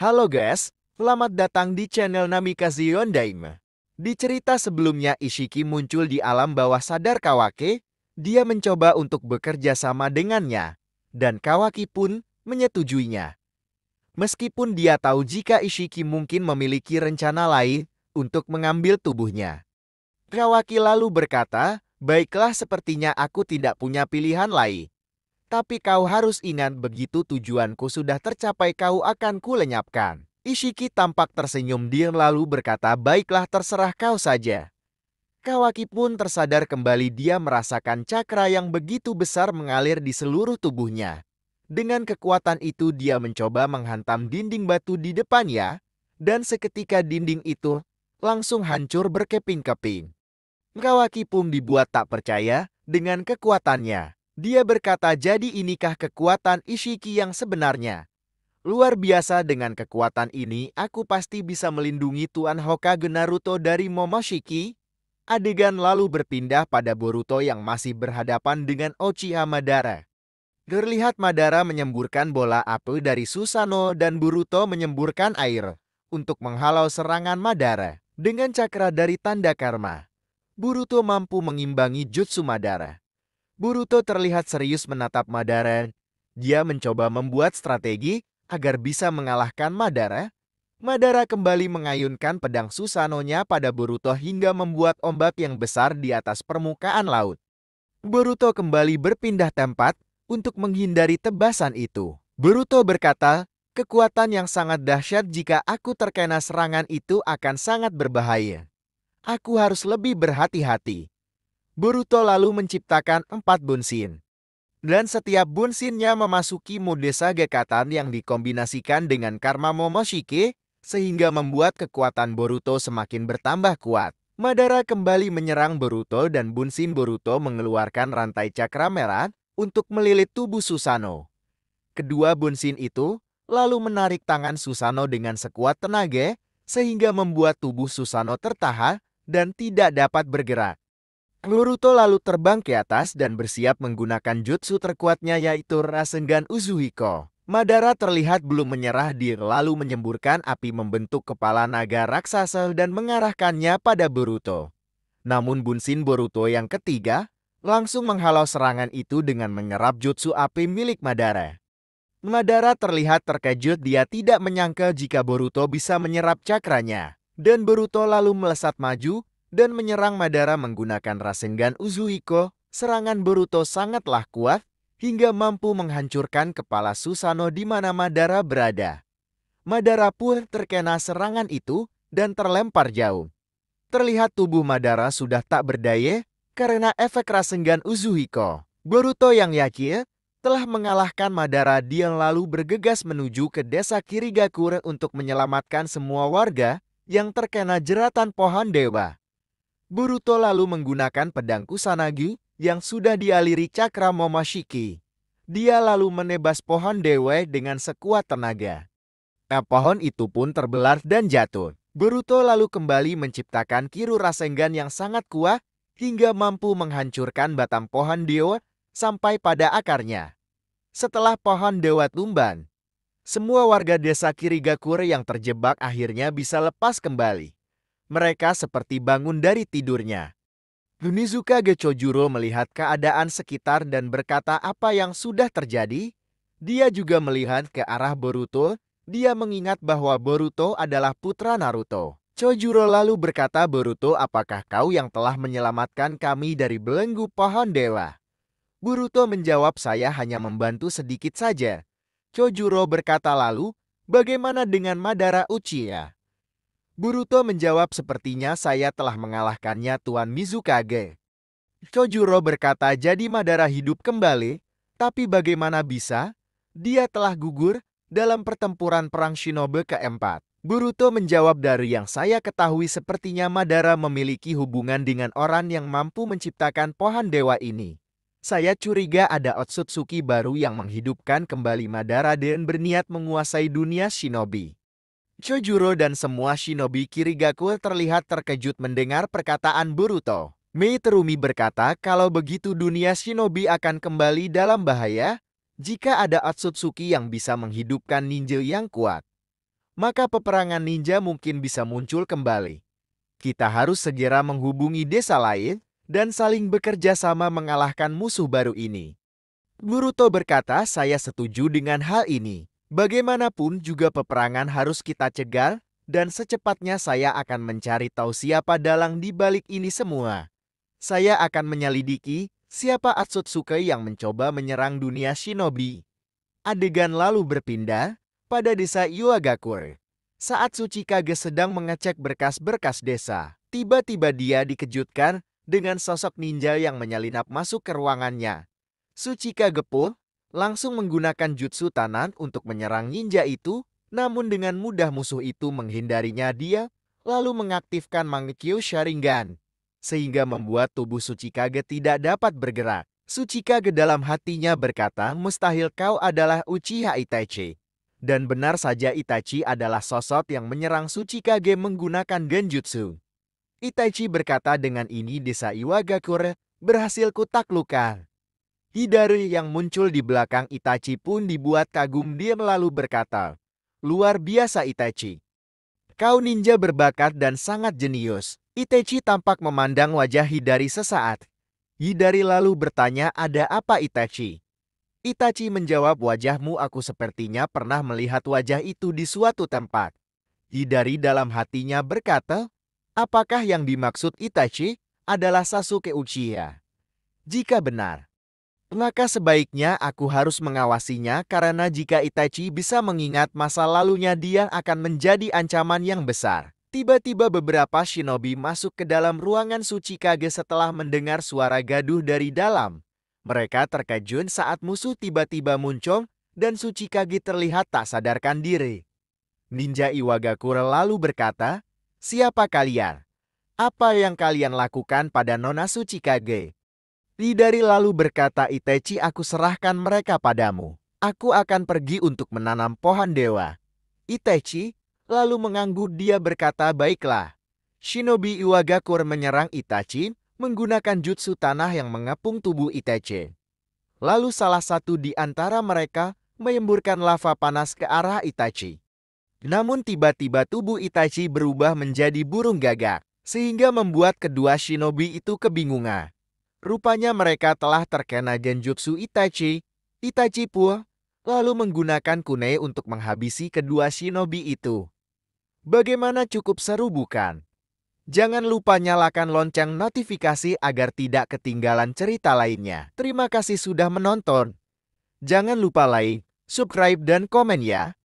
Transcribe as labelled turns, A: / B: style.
A: Halo guys, selamat datang di channel Namikaze Yondaime. Di cerita sebelumnya Ishiki muncul di alam bawah sadar Kawaki, dia mencoba untuk bekerja sama dengannya, dan Kawaki pun menyetujuinya. Meskipun dia tahu jika Ishiki mungkin memiliki rencana lain untuk mengambil tubuhnya. Kawaki lalu berkata, "Baiklah, sepertinya aku tidak punya pilihan lain. Tapi kau harus ingat, begitu tujuanku sudah tercapai kau akan kulenyapkan." Ishiki tampak tersenyum, dia lalu berkata, "Baiklah, terserah kau saja." Kawaki pun tersadar kembali, dia merasakan cakra yang begitu besar mengalir di seluruh tubuhnya. Dengan kekuatan itu dia mencoba menghantam dinding batu di depannya, dan seketika dinding itu langsung hancur berkeping-keping. Kawaki pun dibuat tak percaya dengan kekuatannya. Dia berkata, "Jadi inikah kekuatan Ishiki yang sebenarnya? Luar biasa, dengan kekuatan ini aku pasti bisa melindungi Tuan Hokage Naruto dari Momoshiki." Adegan lalu berpindah pada Boruto yang masih berhadapan dengan Uchiha Madara. Terlihat Madara menyemburkan bola api dari Susanoo dan Boruto menyemburkan air untuk menghalau serangan Madara. Dengan cakra dari tanda karma, Boruto mampu mengimbangi jutsu Madara. Boruto terlihat serius menatap Madara. Dia mencoba membuat strategi agar bisa mengalahkan Madara. Madara kembali mengayunkan pedang Susanoo-nya pada Boruto hingga membuat ombak yang besar di atas permukaan laut. Boruto kembali berpindah tempat untuk menghindari tebasan itu. Boruto berkata, "Kekuatan yang sangat dahsyat, jika aku terkena serangan itu akan sangat berbahaya. Aku harus lebih berhati-hati." Boruto lalu menciptakan 4 bunshin. Dan setiap bunshinnya memasuki mode Sagekatan yang dikombinasikan dengan karma Momoshiki, sehingga membuat kekuatan Boruto semakin bertambah kuat. Madara kembali menyerang Boruto dan bunshin Boruto mengeluarkan rantai cakra merah untuk melilit tubuh Susanoo. Kedua bunshin itu lalu menarik tangan Susanoo dengan sekuat tenaga, sehingga membuat tubuh Susanoo tertahan dan tidak dapat bergerak. Boruto lalu terbang ke atas dan bersiap menggunakan jutsu terkuatnya, yaitu Rasengan Uzuhiko. Madara terlihat belum menyerah, dia lalu menyemburkan api membentuk kepala naga raksasa dan mengarahkannya pada Boruto. Namun bunshin Boruto yang ketiga langsung menghalau serangan itu dengan menyerap jutsu api milik Madara. Madara terlihat terkejut, dia tidak menyangka jika Boruto bisa menyerap cakranya. Dan Boruto lalu melesat maju dan menyerang Madara menggunakan Rasengan Uzuhiko. Serangan Boruto sangatlah kuat hingga mampu menghancurkan kepala Susanoo di mana Madara berada. Madara pun terkena serangan itu dan terlempar jauh. Terlihat tubuh Madara sudah tak berdaya karena efek Rasengan Uzuhiko. Boruto yang yakin telah mengalahkan Madara, dia lalu bergegas menuju ke desa Kirigakure untuk menyelamatkan semua warga yang terkena jeratan pohon dewa. Boruto lalu menggunakan pedang Kusanagi yang sudah dialiri cakra Momoshiki. Dia lalu menebas pohon dewa dengan sekuat tenaga. Pohon itu pun terbelah dan jatuh. Boruto lalu kembali menciptakan Kiru Rasengan yang sangat kuat hingga mampu menghancurkan batang pohon dewa sampai pada akarnya. Setelah pohon dewa tumbang, semua warga desa Kirigakure yang terjebak akhirnya bisa lepas kembali. Mereka seperti bangun dari tidurnya. Onizuka Gechojuro melihat keadaan sekitar dan berkata apa yang sudah terjadi. Dia juga melihat ke arah Boruto. Dia mengingat bahwa Boruto adalah putra Naruto. Chojuro lalu berkata, "Boruto, apakah kau yang telah menyelamatkan kami dari belenggu pohon dewa?" Boruto menjawab, "Saya hanya membantu sedikit saja." Chojuro berkata lalu, "Bagaimana dengan Madara Uchiha?" Boruto menjawab, "Sepertinya saya telah mengalahkannya, Tuan Mizukage." Chojuro berkata, "Jadi Madara hidup kembali? Tapi bagaimana bisa? Dia telah gugur dalam pertempuran perang shinobi keempat." Boruto menjawab, "Dari yang saya ketahui sepertinya Madara memiliki hubungan dengan orang yang mampu menciptakan pohon dewa ini. Saya curiga ada Otsutsuki baru yang menghidupkan kembali Madara dan berniat menguasai dunia shinobi." Chojuro dan semua shinobi Kirigakure terlihat terkejut mendengar perkataan Boruto. Mei Terumi berkata, "Kalau begitu dunia shinobi akan kembali dalam bahaya jika ada Otsutsuki yang bisa menghidupkan ninja yang kuat." maka peperangan ninja mungkin bisa muncul kembali. Kita harus segera menghubungi desa lain dan saling bekerja sama mengalahkan musuh baru ini. Boruto berkata, saya setuju dengan hal ini. Bagaimanapun juga peperangan harus kita cegah, dan secepatnya saya akan mencari tahu siapa dalang di balik ini semua. Saya akan menyelidiki siapa Atsutsuke yang mencoba menyerang dunia shinobi. Adegan lalu berpindah pada desa Iwagakure. Saat Tsuchikage sedang mengecek berkas-berkas desa, tiba-tiba dia dikejutkan dengan sosok ninja yang menyelinap masuk ke ruangannya. Tsuchikage pun langsung menggunakan jutsu tanan untuk menyerang ninja itu, namun dengan mudah musuh itu menghindarinya dia, lalu mengaktifkan Mangekyo Sharingan, sehingga membuat tubuh Tsuchikage tidak dapat bergerak. Tsuchikage dalam hatinya berkata, mustahil kau adalah Uchiha Itachi. Dan benar saja Itachi adalah sosok yang menyerang Tsuchikage menggunakan genjutsu. Itachi berkata, dengan ini desa Iwagakure berhasil kutaklukkan. Hidari yang muncul di belakang Itachi pun dibuat kagum, dia lalu berkata, luar biasa Itachi. Kau ninja berbakat dan sangat jenius. Itachi tampak memandang wajah Hidari sesaat. Hidari lalu bertanya, ada apa Itachi? Itachi menjawab, wajahmu aku sepertinya pernah melihat wajah itu di suatu tempat. Hidari dalam hatinya berkata, apakah yang dimaksud Itachi adalah Sasuke Uchiha? Jika benar, maka sebaiknya aku harus mengawasinya karena jika Itachi bisa mengingat masa lalunya dia akan menjadi ancaman yang besar. Tiba-tiba beberapa shinobi masuk ke dalam ruangan Tsuchikage setelah mendengar suara gaduh dari dalam. Mereka terkejut saat musuh tiba-tiba muncul dan Tsuchikage terlihat tak sadarkan diri. Ninja Iwagakure lalu berkata, siapa kalian? Apa yang kalian lakukan pada Nona Tsuchikage? Hidari lalu berkata, Itachi, aku serahkan mereka padamu. Aku akan pergi untuk menanam pohon dewa. Itachi lalu mengangguk, dia berkata, baiklah. Shinobi Iwagakure menyerang Itachi menggunakan jutsu tanah yang mengepung tubuh Itachi. Lalu salah satu di antara mereka menyemburkan lava panas ke arah Itachi. Namun tiba-tiba tubuh Itachi berubah menjadi burung gagak, sehingga membuat kedua shinobi itu kebingungan. Rupanya mereka telah terkena genjutsu Itachi. Itachi pun lalu menggunakan kunai untuk menghabisi kedua shinobi itu. Bagaimana, cukup seru bukan? Jangan lupa nyalakan lonceng notifikasi agar tidak ketinggalan cerita lainnya. Terima kasih sudah menonton. Jangan lupa like, subscribe, dan komen ya.